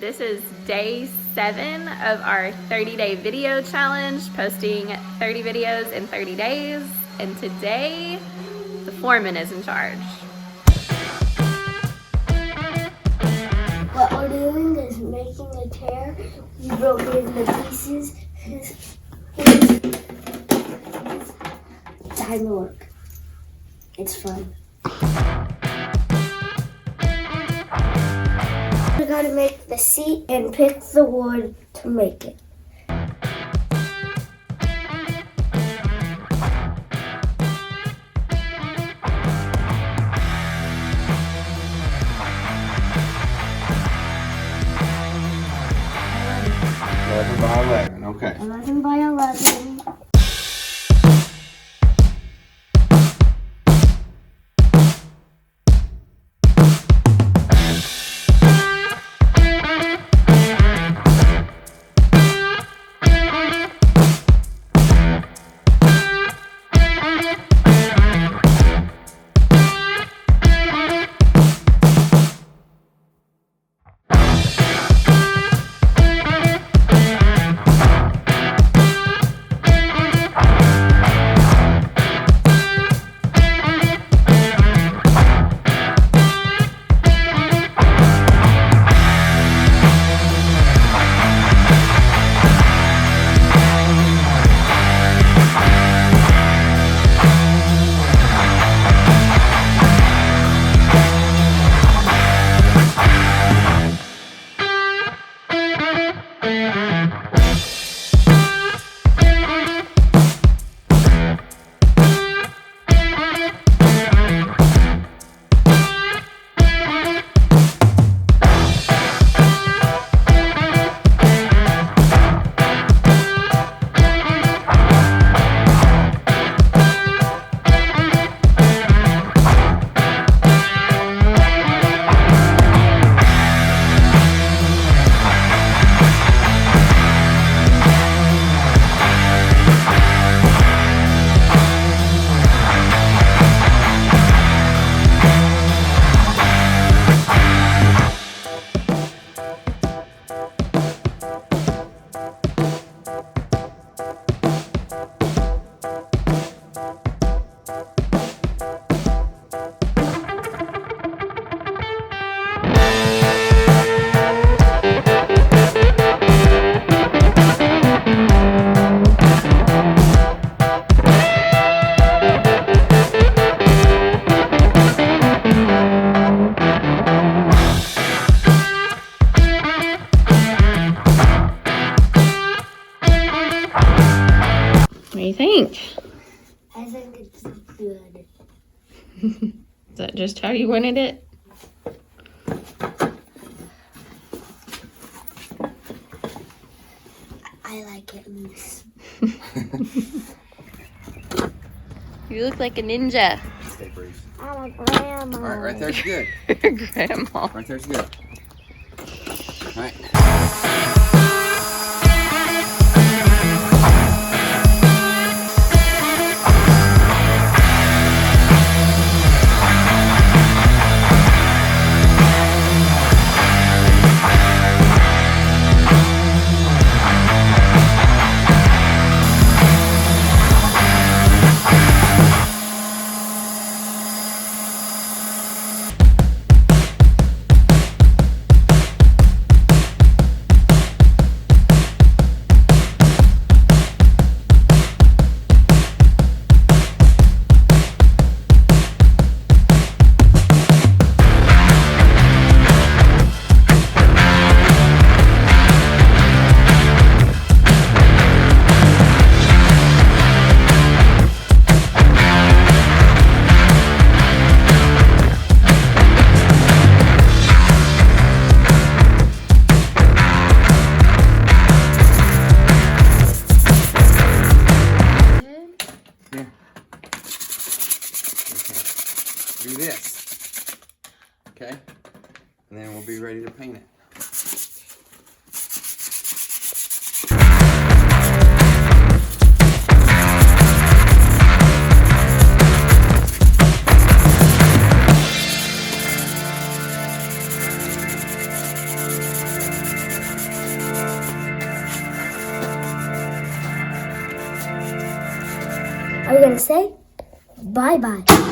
This is day 7 of our 30-day video challenge, posting 30 videos in 30 days. And today, the foreman is in charge. What we're doing is making a chair. We broke it into pieces. Time to work. It's fun. We gotta make the seat and pick the wood to make it. By 11, okay. 11 by 11. What do you think? I think it's good. Is that just how you wanted it? I like it loose. You look like a ninja. Stay brief. I'm a grandma. All right, right there's good. Grandma. Right there's good. All right. are we gonna say bye-bye?